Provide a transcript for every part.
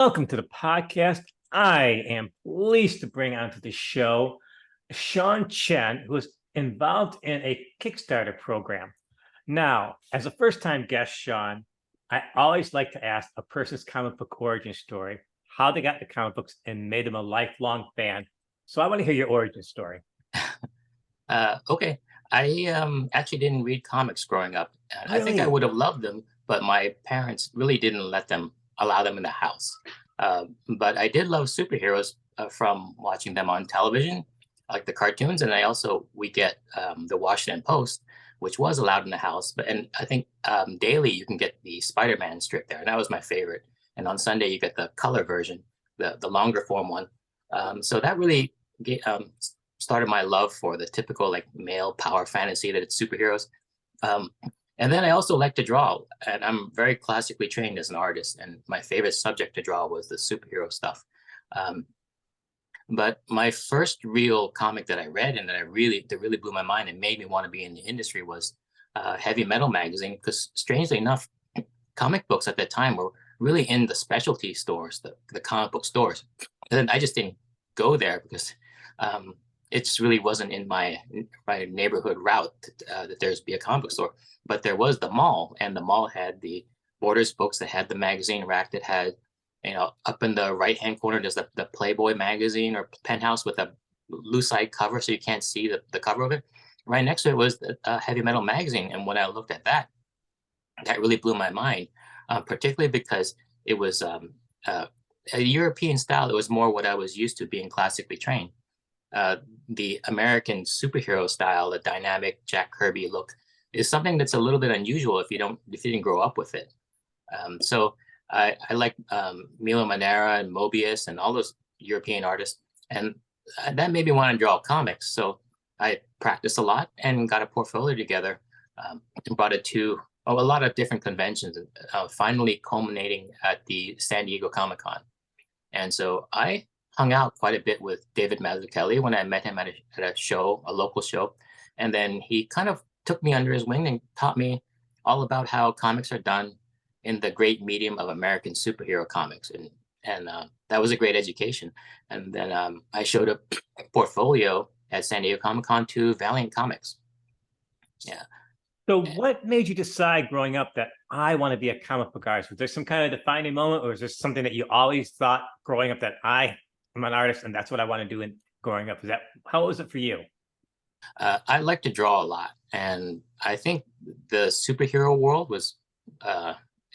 Welcome to the podcast. I am pleased to bring onto the show Sean Chen, who is involved in a Kickstarter program. Now, as a first-time guest, Sean, I always like to ask a person's comic book origin story, how they got the comic books and made them a lifelong fan. So I want to hear your origin story. Okay. I actually didn't read comics growing up. And I think I Really? would have loved them, but my parents really didn't allow them in the house. But I did love superheroes from watching them on television, like the cartoons, and we get the Washington Post, which was allowed in the house. And I think daily you can get the Spider-Man strip there, and that was my favorite. And on Sunday you get the color version, the longer form one. So that really started my love for the typical like male power fantasy that it's superheroes. Um, and then I also like to draw, and I'm very classically trained as an artist. And my favorite subject to draw was the superhero stuff. Um, but my first real comic that I read and that really blew my mind and made me want to be in the industry was Heavy Metal magazine. Because strangely enough, comic books at that time were really in the specialty stores, the comic book stores. And I just didn't go there because it just really wasn't in my neighborhood route that there's be a comic book store. But there was the mall, and the mall had the Borders books that had the magazine rack that had, up in the right hand corner, there's the Playboy magazine or Penthouse with a loose side cover, so you can't see the cover of it. Right next to it was the Heavy Metal magazine, and when I looked at that, that really blew my mind, particularly because it was a European style. It was more what I was used to being classically trained. The American superhero style, the dynamic Jack Kirby look, is something that's a little bit unusual if you didn't grow up with it. So I like Milo Manera and Mobius and all those European artists, and that made me want to draw comics. So I practiced a lot and got a portfolio together, and brought it to a lot of different conventions, finally culminating at the San Diego Comic-Con. And so I hung out quite a bit with David Mazzucchelli when I met him at a show, a local show. And then he kind of took me under his wing and taught me all about how comics are done in the great medium of American superhero comics. And that was a great education. And then I showed a portfolio at San Diego Comic-Con to Valiant Comics. Yeah. So what made you decide growing up that I want to be a comic book artist? Was there some kind of defining moment, or is there something that you always thought growing up that I am an artist and that's what I want to do in growing up? How was it for you? I like to draw a lot, and I think the superhero world was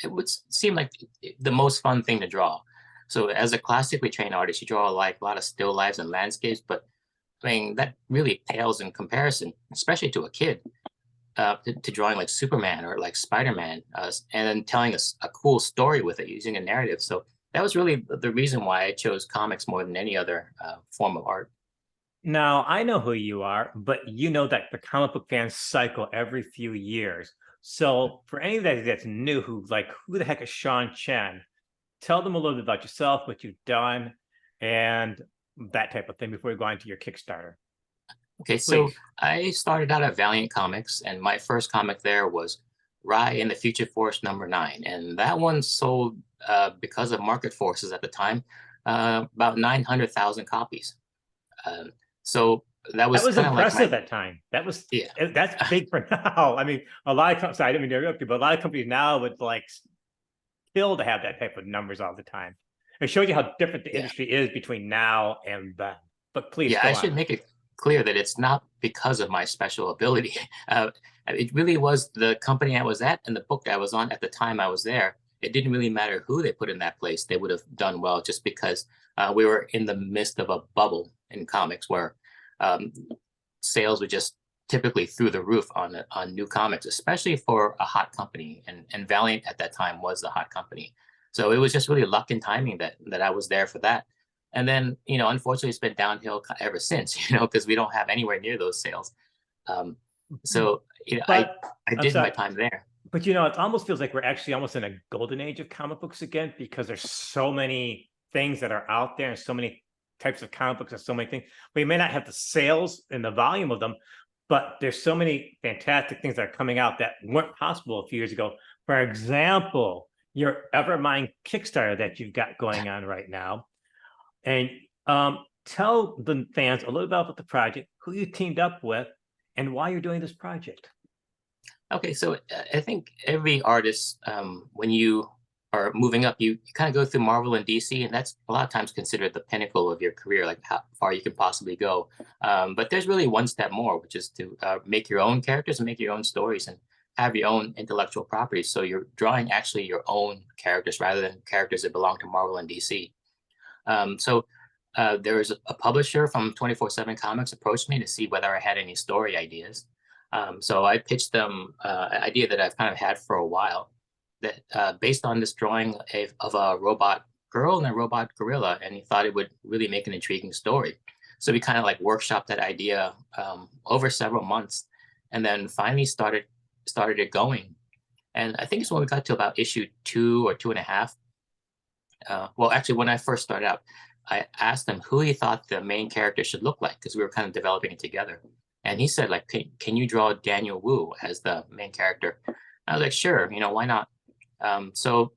it would seem like the most fun thing to draw. So as a classically trained artist, you draw like a lot of still lifes and landscapes, but I mean that really pales in comparison, especially to a kid, to drawing like Superman or like Spider-Man, and then telling us a cool story with it using a narrative. So that was really the reason why I chose comics more than any other form of art. Now, I know who you are, but you know that the comic book fans cycle every few years. So for anybody that's new, who the heck is Sean Chen? Tell them a little bit about yourself, what you've done, and that type of thing before we go on to your Kickstarter. Okay, so Please. I started out at Valiant Comics, and my first comic there was Rye and the Future Force #9, and that one sold because of market forces at the time about 900,000 copies. Um, so that That was was kind of like impressive my at time. yeah. That's big for now. I mean, a lot of companies, I didn't mean to interrupt you, but a lot of companies now would like kill to have that type of numbers all the time. It shows you how different the Yeah. industry is between now and then. But please Yeah, go I on. should make it clear that it's not because of my special ability. Uh, it really was the company I was at and the book I was on at the time I was there. It didn't really matter who they put in that place; they would have done well just because we were in the midst of a bubble in comics where um, sales were just typically through the roof on new comics, especially for a hot company. And Valiant at that time was the hot company. So it was just really luck and timing that I was there for that. And then, unfortunately, it's been downhill ever since, because we don't have anywhere near those sales. Um, so, But I I'm did my sorry. time there. But it almost feels like we're actually almost in a golden age of comic books again because there's so many things that are out there and so many types of comic books and so many things. We may not have the sales and the volume of them, but there's so many fantastic things that are coming out that weren't possible a few years ago. For example, your Evermind Kickstarter that you've got going on right now. And tell the fans a little bit about the project, who you teamed up with, and why you're doing this project. Okay, so I think every artist, when you are moving up, you kind of go through Marvel and DC, and that's a lot of times considered the pinnacle of your career, like how far you can possibly go. But there's really one step more, which is to make your own characters and make your own stories and have your own intellectual properties. So you're drawing actually your own characters rather than characters that belong to Marvel and DC. There was a publisher from 24/7 Comics approached me to see whether I had any story ideas. So I pitched them an idea that I've kind of had for a while, that based on this drawing of a robot girl and a robot gorilla, and he thought it would really make an intriguing story. So we kind of like workshopped that idea over several months, and then finally started it going. And I think it's when we got to about issue 2 or 2.5. Well, actually, when I first started out, I asked him who he thought the main character should look like, because we were kind of developing it together. And he said, like, can you draw Daniel Wu as the main character? I was like, sure, why not? So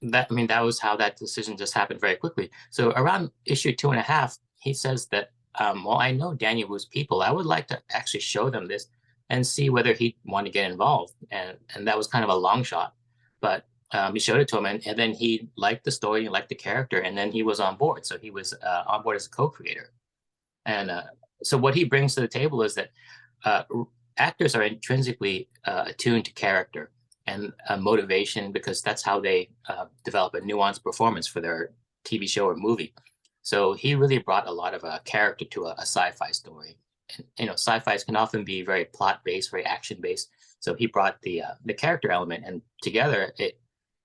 that was how that decision just happened very quickly. So around issue 2.5, he says that, well, I know Daniel Wu's people. I would like to actually show them this and see whether he'd want to get involved. And that was kind of a long shot, but he showed it to him, and then he liked the story, he liked the character, and then he was on board. So he was on board as a co-creator. And so what he brings to the table is that actors are intrinsically attuned to character and motivation, because that's how they develop a nuanced performance for their TV show or movie. So he really brought a lot of character to a sci-fi story. And sci-fis can often be very plot-based, very action-based. So he brought the character element, and together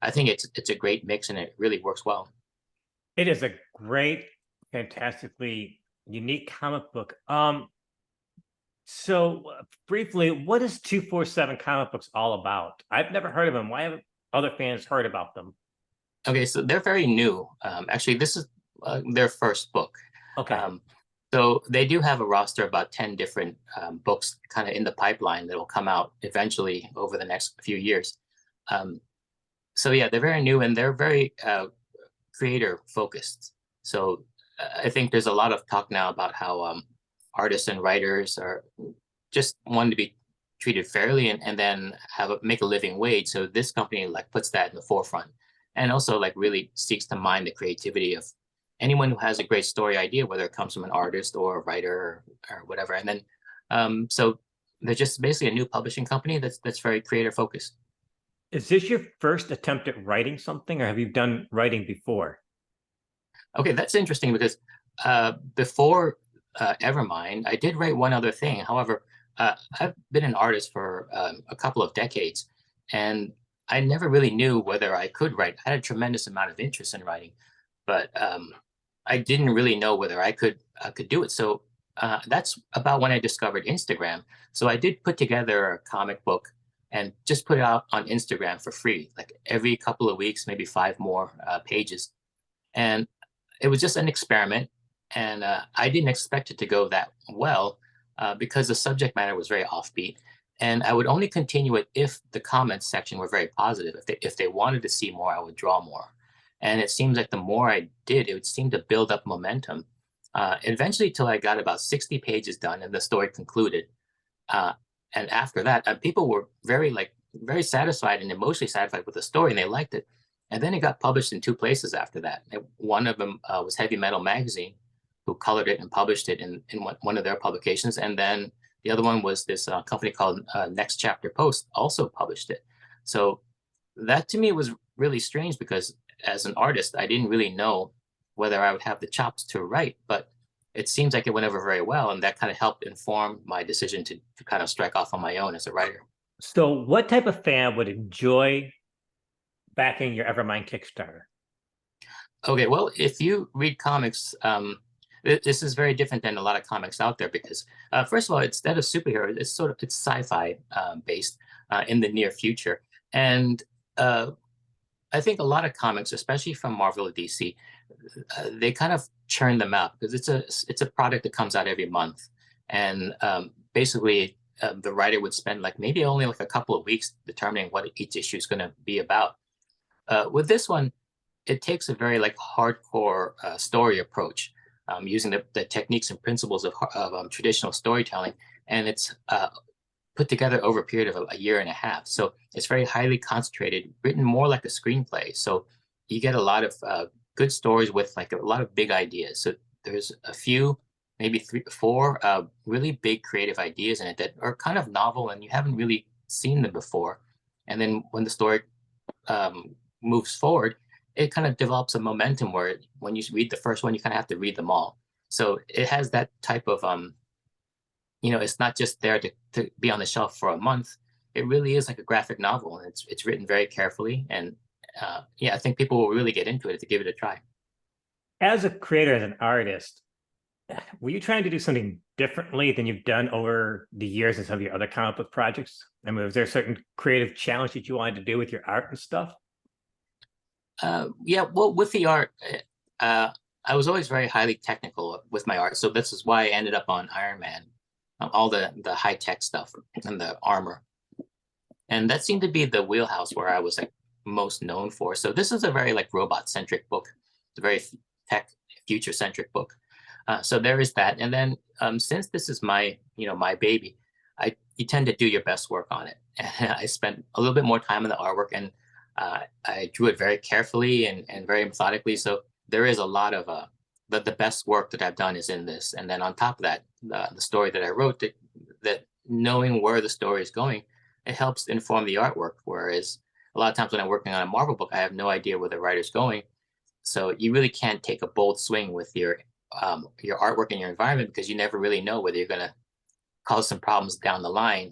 I think it's a great mix, and it really works well. It is a great, fantastically unique comic book. So briefly, what is 247 Comic Books all about? I've never heard of them. Why haven't other fans heard about them? Okay, so they're very new. Actually, this is their first book. Okay. So they do have a roster of about 10 different books kind of in the pipeline that will come out eventually over the next few years. So yeah, they're very new, and they're very creator focused. So I think there's a lot of talk now about how artists and writers are just wanting to be treated fairly, and then make a living wage. So this company like puts that in the forefront, and also like really seeks to mine the creativity of anyone who has a great story idea, whether it comes from an artist or a writer or whatever. And then so they're just basically a new publishing company that's very creator focused. Is this your first attempt at writing something, or have you done writing before? Okay, that's interesting, because before Evermind, I did write one other thing. However, I've been an artist for a couple of decades, and I never really knew whether I could write. I had a tremendous amount of interest in writing, but I didn't really know whether I could do it. So that's about when I discovered Instagram. So I did put together a comic book and just put it out on Instagram for free, like every couple of weeks, maybe 5 more pages. And it was just an experiment. And I didn't expect it to go that well because the subject matter was very offbeat. And I would only continue it if the comments section were very positive. If they wanted to see more, I would draw more. And it seems like the more I did, it would seem to build up momentum. Eventually, till I got about 60 pages done and the story concluded. And after that, people were very satisfied and emotionally satisfied with the story, and they liked it. And then it got published in 2 places after that. One of them was Heavy Metal Magazine, who colored it and published it in one of their publications. And then the other one was this company called Next Chapter Post, also published it. So that to me was really strange, because as an artist, I didn't really know whether I would have the chops to write, but it seems like it went over very well. And that kind of helped inform my decision to kind of strike off on my own as a writer. So what type of fan would enjoy backing your Evermind Kickstarter? Okay, well, if you read comics, this is very different than a lot of comics out there, because first of all, instead of superheroes, it's sci-fi based in the near future. And I think a lot of comics, especially from Marvel or DC, they kind of churn them out, because it's a product that comes out every month. And basically, the writer would spend maybe only a couple of weeks determining what each issue is going to be about. With this one, it takes a very like hardcore story approach, using the techniques and principles of traditional storytelling, and it's put together over a period of a year and a half. So it's very highly concentrated, written more like a screenplay. So you get a lot of good stories with like a lot of big ideas. So there's a few, maybe 3, 4 really big creative ideas in it that are kind of novel and you haven't really seen them before. And then when the story moves forward, it kind of develops a momentum where when you read the first one, you kind of have to read them all. So it has that type of it's not just there to be on the shelf for a month. It really is like a graphic novel, and it's written very carefully. And I think people will really get into it to give it a try. As a creator, as an artist, were you trying to do something differently than you've done over the years in some of your other comic book projects? I mean, was there a certain creative challenge that you wanted to do with your art and stuff? Well, with the art, I was always very highly technical with my art. So this is why I ended up on Iron Man, all the high tech stuff and the armor. And that seemed to be the wheelhouse where I was like most known for. So this is a very like robot centric book. It's a very tech future centric book. So there is that. And then since this is my baby, you tend to do your best work on it. And I spent a little bit more time in the artwork, and I drew it very carefully and very methodically. So there is a lot of the best work that I've done is in this. And then on top of that, the story that I wrote, that knowing where the story is going, it helps inform the artwork. Whereas a lot of times when I'm working on a Marvel book, I have no idea where the writer's going. So you really can't take a bold swing with your artwork and your environment, because you never really know whether you're going to cause some problems down the line.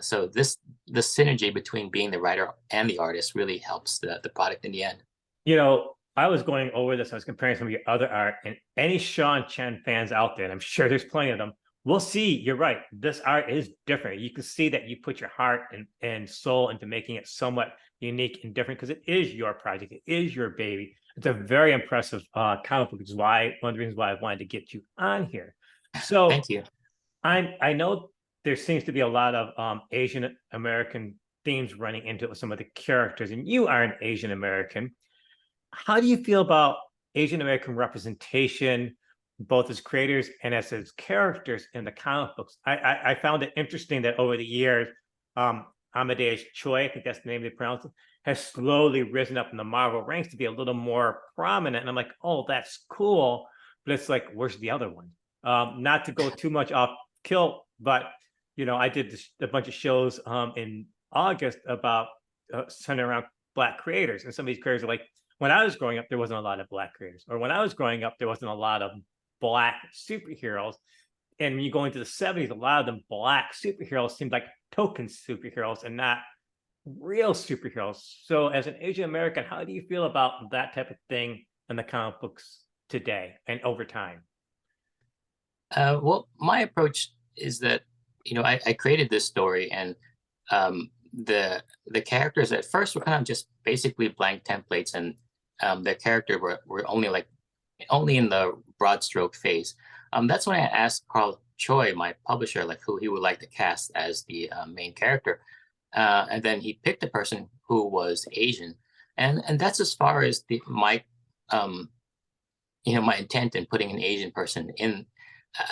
So the synergy between being the writer and the artist really helps the product in the end. I was going over this. I was comparing some of your other art, and any Sean Chen fans out there, and I'm sure there's plenty of them, will see you're right. This art is different. You can see that you put your heart and soul into making it somewhat unique and different, because it is your project. It is your baby. It's a very impressive comic book, which is one of the reasons why I wanted to get you on here. So Thank you. I know there seems to be a lot of Asian American themes running into some of the characters, and you are an Asian American. How do you feel about Asian American representation, both as creators and as characters in the comic books? I found it interesting that over the years, Amadeus Choi, I think that's the name they pronounce it, has slowly risen up in the Marvel ranks to be a little more prominent. And I'm like, oh, that's cool. But it's like, where's the other one? Not to go too much off kilt, but I did a bunch of shows in August about centered around Black creators, and some of these creators are like, when I was growing up, there wasn't a lot of Black creators, or when I was growing up, there wasn't a lot of Black superheroes. And when you go into the 70s, a lot of them Black superheroes seemed like token superheroes and not real superheroes. So as an Asian American, how do you feel about that type of thing in the comic books today and over time? Well, my approach is that I created this story, and the characters at first were kind of just basically blank templates, and their character were only in the broad stroke phase. That's when I asked Carl Choi, my publisher, like who he would like to cast as the main character, and then he picked a person who was Asian, and that's as far as my intent in putting an Asian person in.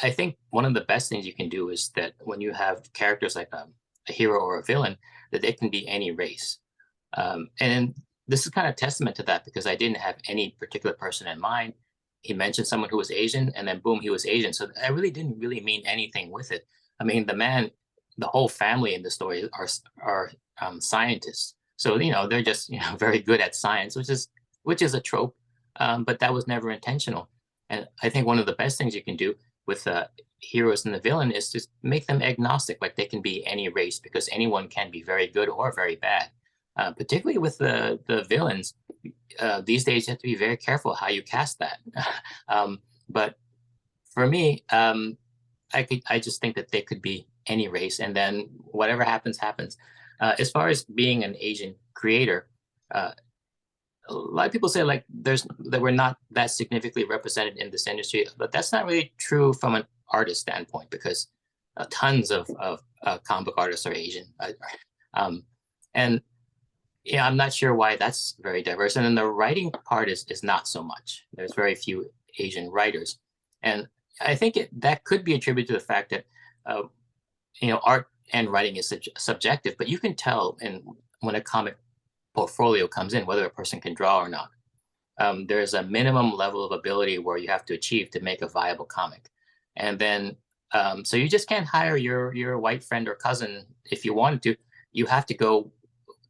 I think one of the best things you can do is that when you have characters like a hero or a villain, that they can be any race. And this is kind of testament to that, because I didn't have any particular person in mind. He mentioned someone who was Asian, and then boom, he was Asian. So I really didn't really mean anything with it. I mean, the whole family in the story are scientists. So they're just very good at science, which is a trope, but that was never intentional. And I think one of the best things you can do with heroes and the villain is just make them agnostic, like they can be any race, because anyone can be very good or very bad. Particularly with the villains, these days you have to be very careful how you cast that. But for me, I just think that they could be any race, and then whatever happens, happens. As far as being an Asian creator, a lot of people say like that we're not that significantly represented in this industry, but that's not really true from an artist standpoint, because tons of comic book artists are Asian, and Yeah, I'm not sure why that's very diverse. And then the writing part is not so much. There's very few Asian writers. And I think that could be attributed to the fact that, uh, art and writing is subjective, but you can tell when a comic portfolio comes in, whether a person can draw or not. There's a minimum level of ability where you have to achieve to make a viable comic. And then, so you just can't hire your white friend or cousin if you wanted to. You have to go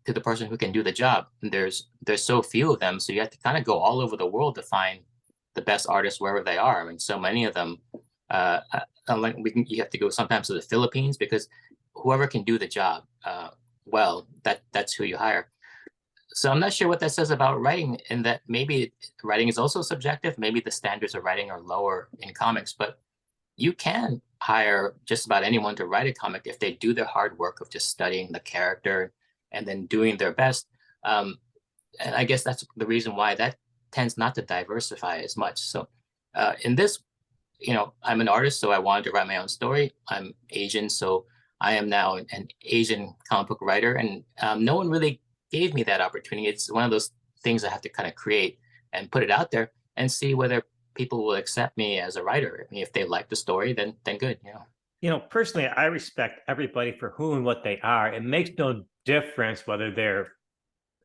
to the person who can do the job. And there's so few of them, so you have to kind of go all over the world to find the best artists wherever they are. I mean, so many of them. Like you have to go sometimes to the Philippines because whoever can do the job well, that's who you hire. So I'm not sure what that says about writing, and that maybe writing is also subjective. Maybe the standards of writing are lower in comics, but you can hire just about anyone to write a comic if they do the hard work of just studying the character and then doing their best. Um, and I guess that's the reason why that tends not to diversify as much. So in this, I'm an artist, so I wanted to write my own story. I'm Asian, so I am now an Asian comic book writer, and no one really gave me that opportunity. It's one of those things I have to kind of create and put it out there and see whether people will accept me as a writer. I mean, if they like the story, then good. Personally, I respect everybody for who and what they are. It makes no difference whether they're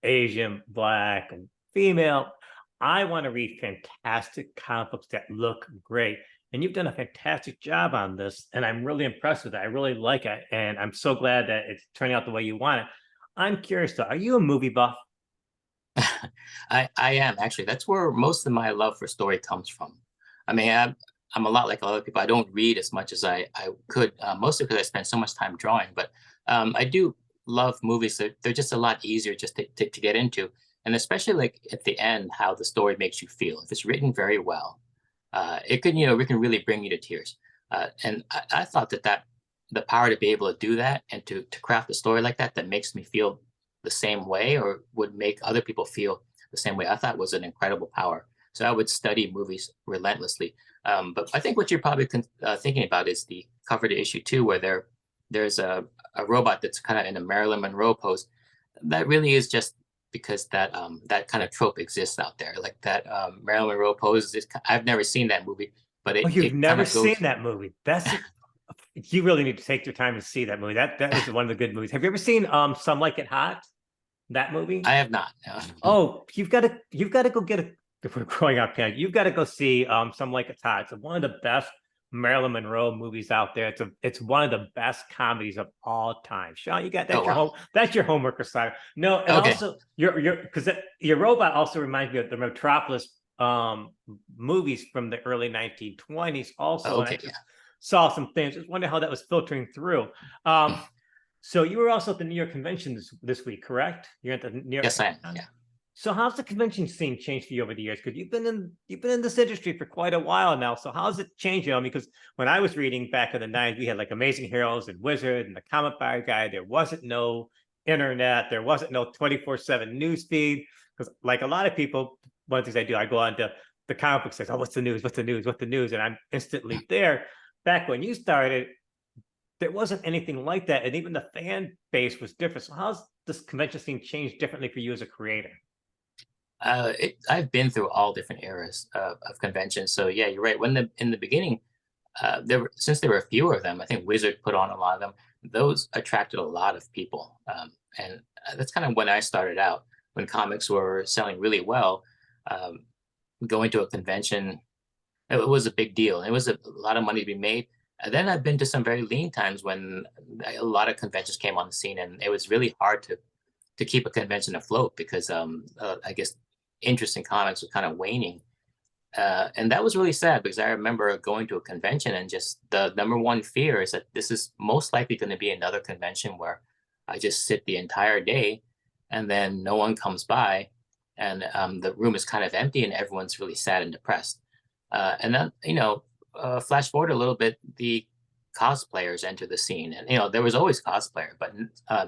Asian, Black, and female. I want to read fantastic comic books that look great. And you've done a fantastic job on this. And I'm really impressed with it. I really like it. And I'm so glad that it's turning out the way you want it. I'm curious though, are you a movie buff? I am actually. That's where most of my love for story comes from. I mean, I'm a lot like a lot of people. I don't read as much as I could, mostly because I spend so much time drawing. But I do love movies. They're just a lot easier just to get into. And especially like at the end, how the story makes you feel. If it's written very well, it can really bring you to tears. And I thought that the power to be able to do that and to craft a story like that makes me feel the same way or would make other people feel the same way, I thought was an incredible power. So I would study movies relentlessly. But I think what you're probably thinking about is the cover to issue 2, where there's a robot that's kind of in a Marilyn Monroe pose. That really is just because that kind of trope exists out there. Like that Marilyn Monroe pose. I've never seen that movie, but Oh, it you've it kind never of seen goes. that movie. That's you really need to take your time to see that movie. That is one of the good movies. Have you ever seen Some Like It Hot? That movie? I have not. Oh, you've got to go get a if we're growing up, Ken, you've got to go see Some Like It's Hot. It's one of the best Marilyn Monroe movies out there. It's one of the best comedies of all time. Sean, you got Oh wow. that's your homework assignment. No, and Okay. also your because your robot also reminds me of the Metropolis movies from the early 1920s also, and I Okay. just saw some things. Just wonder how that was filtering through. Um, so you were also at the New York Convention this week, correct? You're at the New York Yes, I am. Comic Con. Yeah. So how's the convention scene changed for you over the years? Because you've been in this industry for quite a while now. So how's it changed? Because when I was reading back in the 90s, we had like Amazing Heroes and Wizard and the Comic Buyer Guy. There wasn't no internet. There wasn't no 24/7 news feed. Because like a lot of people, one of the things I do, I go on to the comic book says, "Oh, what's the news? What's the news? What's the news?" And I'm instantly there. Back when you started, there wasn't anything like that, and even the fan base was different. So how's this convention scene changed differently for you as a creator? I've been through all different eras of conventions. So yeah, you're right. In the beginning, since there were fewer of them, I think Wizard put on a lot of them. Those attracted a lot of people, and that's kind of when I started out. When comics were selling really well, um, going to a convention, it was a big deal. It was a lot of money to be made. And then I've been to some very lean times when a lot of conventions came on the scene, and it was really hard to keep a convention afloat because I guess interest in comics was kind of waning. And that was really sad because I remember going to a convention and just the number one fear is that this is most likely going to be another convention where I just sit the entire day and then no one comes by and the room is kind of empty and everyone's really sad and depressed. And then, flash forward a little bit, the cosplayers enter the scene, and there was always cosplayer, but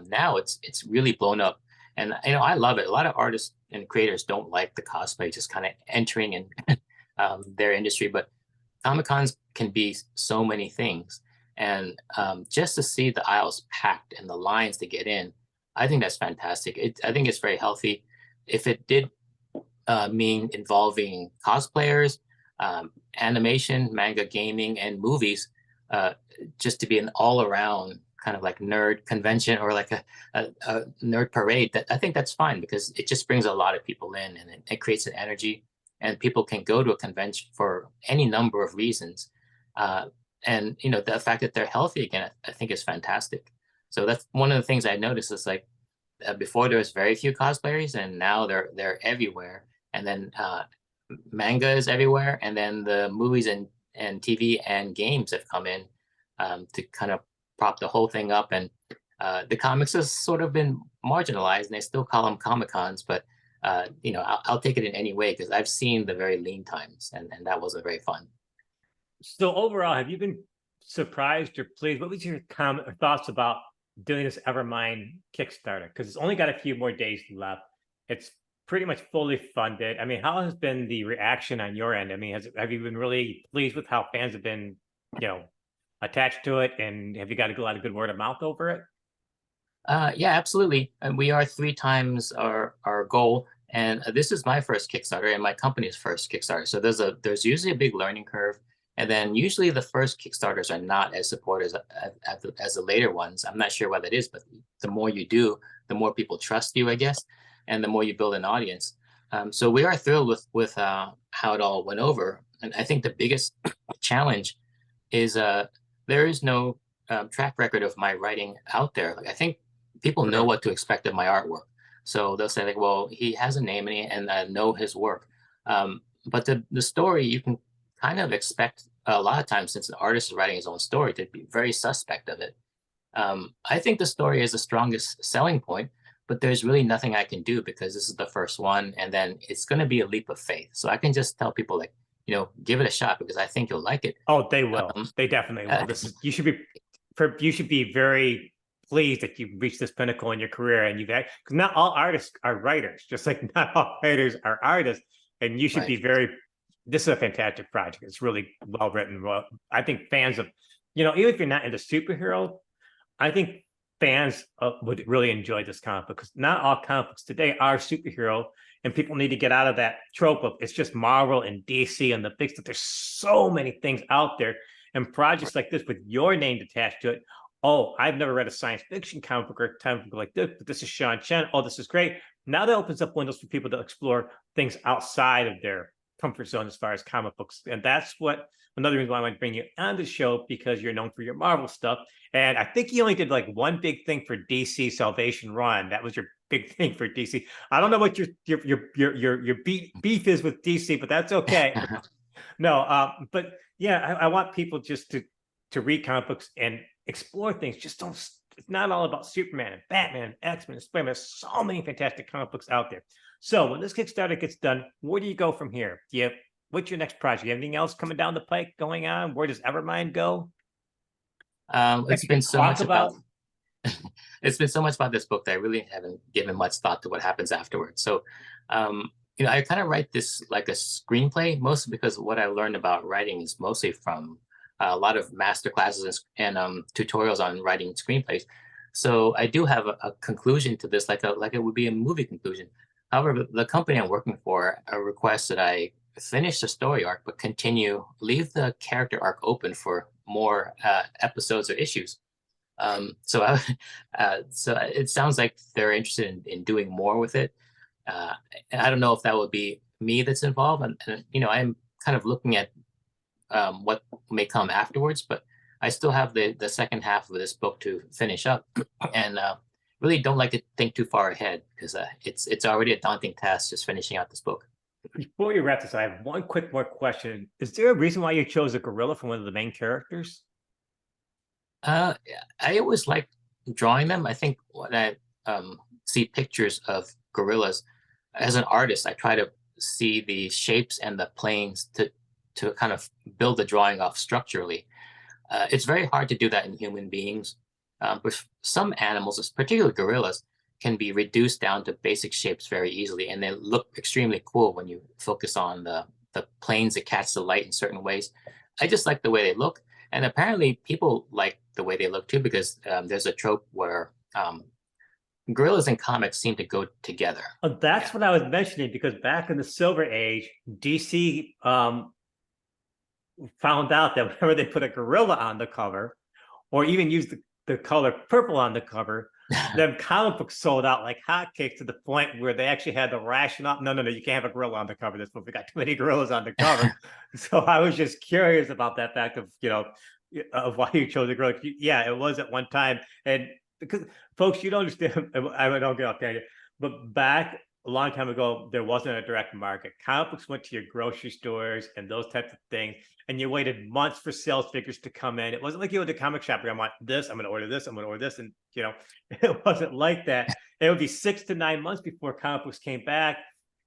now it's really blown up, and I love it. A lot of artists and creators don't like the cosplay just kind of entering in their industry, but Comic Cons can be so many things, and just to see the aisles packed and the lines to get in, I think that's fantastic. I think it's very healthy. If it did mean involving cosplayers, animation, manga, gaming, and movies, uh, just to be an all-around kind of like nerd convention or like a nerd parade, that I think that's fine because it just brings a lot of people in and it creates an energy, and people can go to a convention for any number of reasons. Uh, and the fact that they're healthy again, I think is fantastic. So that's one of the things I noticed is like before there was very few cosplayers, and now they're everywhere. And then manga is everywhere, and then the movies and TV and games have come in to kind of prop the whole thing up. And the comics has sort of been marginalized, and they still call them Comic Cons, but I'll take it in any way because I've seen the very lean times, and that wasn't very fun. So overall, have you been surprised or pleased? What was your comment or thoughts about doing this Evermind Kickstarter? Because it's only got a few more days left. It's pretty much fully funded. I mean, how has been the reaction on your end? I mean, have you been really pleased with how fans have been, attached to it, and have you got a lot of good word of mouth over it? Yeah, absolutely. And we are 3 times our goal. And this is my first Kickstarter and my company's first Kickstarter. So there's usually a big learning curve. And then usually the first Kickstarters are not as supportive as the later ones. I'm not sure why that is, but the more you do, the more people trust you, I guess, and the more you build an audience. So we are thrilled with how it all went over. And I think the biggest challenge is there is no track record of my writing out there. Like I think people know what to expect of my artwork. So they'll say like, well, he has a name and I know his work. But the story you can kind of expect a lot of times, since an artist is writing his own story, to be very suspect of it. I think the story is the strongest selling point, but there's really nothing I can do because this is the first one, and then it's going to be a leap of faith. So I can just tell people like, give it a shot because I think you'll like it. Oh, they will. They definitely will. You should be very pleased that you've reached this pinnacle in your career, and because not all artists are writers, just like not all writers are artists, and you should be very. This is a fantastic project. It's really well written. Well, I think fans of, even if you're not into superhero, I think fans would really enjoy this comic book because not all comic books today are superhero, and people need to get out of that trope of it's just Marvel and DC and the big stuff. There's so many things out there, and projects like this with your name attached to it. Oh, I've never read a science fiction comic book or comic book like this, but this is Sean Chen. Oh, this is great. Now that opens up windows for people to explore things outside of their comfort zone as far as comic books. And that's another reason why I want to bring you on the show, because you're known for your Marvel stuff. And I think you only did like one big thing for DC Salvation Run. That was your big thing for DC. I don't know what your beef is with DC, but that's okay. No, but yeah, I want people just to read comic books and explore things. Just don't. It's not all about Superman and Batman and X-Men and Spider-Man. There's so many fantastic comic books out there. So when this Kickstarter gets done, where do you go from here? What's your next project? Anything else coming down the pike going on? Where does Evermind go? It's been so much about it's been so much about this book that I really haven't given much thought to what happens afterwards. So I kind of write this like a screenplay, mostly because what I learned about writing is mostly from a lot of master classes and tutorials on writing screenplays. So I do have a conclusion to this, like it would be a movie conclusion. However, the company I'm working for requests that I finish the story arc, but leave the character arc open for more episodes or issues. So it sounds like they're interested in doing more with it. And I don't know if that would be me that's involved. And I'm kind of looking at what may come afterwards, but I still have the second half of this book to finish up, and really don't like to think too far ahead because it's already a daunting task just finishing out this book. Before we wrap this, I have one quick more question. Is there a reason why you chose a gorilla for one of the main characters? I always like drawing them. I think when I see pictures of gorillas, as an artist, I try to see the shapes and the planes to kind of build the drawing off structurally. It's very hard to do that in human beings. But some animals, particularly gorillas, can be reduced down to basic shapes very easily, and they look extremely cool when you focus on the planes that catch the light in certain ways. I just like the way they look, and apparently people like the way they look too, because there's a trope where gorillas and comics seem to go together. That's what I was mentioning, because back in the Silver Age, DC found out that whenever they put a gorilla on the cover, or even used the color purple on the cover, then comic books sold out like hotcakes, to the point where they actually had the rationale. No, you can't have a gorilla on the cover. This book, we got too many gorillas on the cover. So I was just curious about that fact of, of why you chose a gorilla. Yeah, it was at one time. And because folks, you don't understand, I don't get off tangent, but back a long time ago, there wasn't a direct market. Comic books went to your grocery stores and those types of things, and you waited months for sales figures to come in. It wasn't like you went to the comic shop where I want this, I'm going to order this, I'm going to order this, and it wasn't like that. It would be 6 to 9 months before comic books came back,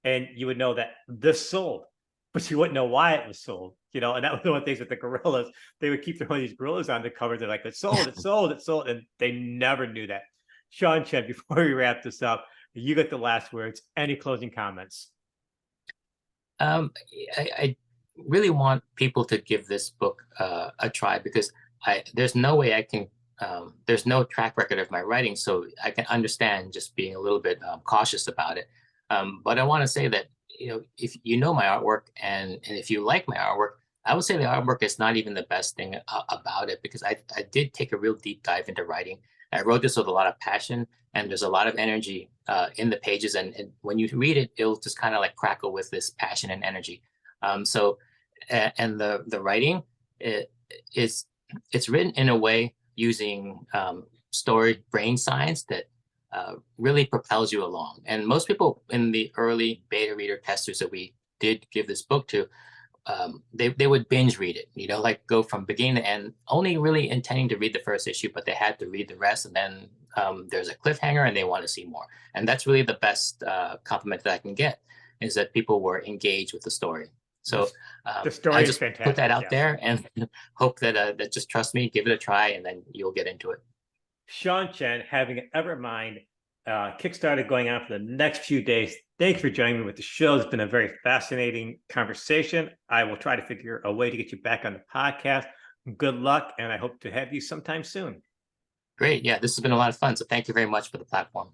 and you would know that this sold, but you wouldn't know why it was sold. And that was one of the things with the gorillas. They would keep throwing these gorillas on the covers. They're like, it sold, it sold, it sold, and they never knew that. Sean Chen, before we wrap this up, you get the last words. Any closing comments? I really want people to give this book a try, because there's no way I can. There's no track record of my writing, so I can understand just being a little bit cautious about it. But I want to say that if you know my artwork, and if you like my artwork, I would say the artwork is not even the best thing about it, because I did take a real deep dive into writing. I wrote this with a lot of passion, and there's a lot of energy in the pages. And when you read it, it'll just kind of like crackle with this passion and energy. And the writing, it's written in a way using story brain science that really propels you along. And most people in the early beta reader testers that we did give this book to, they would binge read it, like go from beginning to end, only really intending to read the first issue, but they had to read the rest, and then there's a cliffhanger and they want to see more. And that's really the best compliment that I can get, is that people were engaged with the story. So the story I just is fantastic, put that out there, and hope that just trust me, give it a try, and then you'll get into it. Sean Chen, having an Evermind Kickstarter going on for the next few days. Thanks for joining me with the show. It's been a very fascinating conversation. I will try to figure a way to get you back on the podcast. Good luck, and I hope to have you sometime soon. Great. Yeah, this has been a lot of fun. So thank you very much for the platform.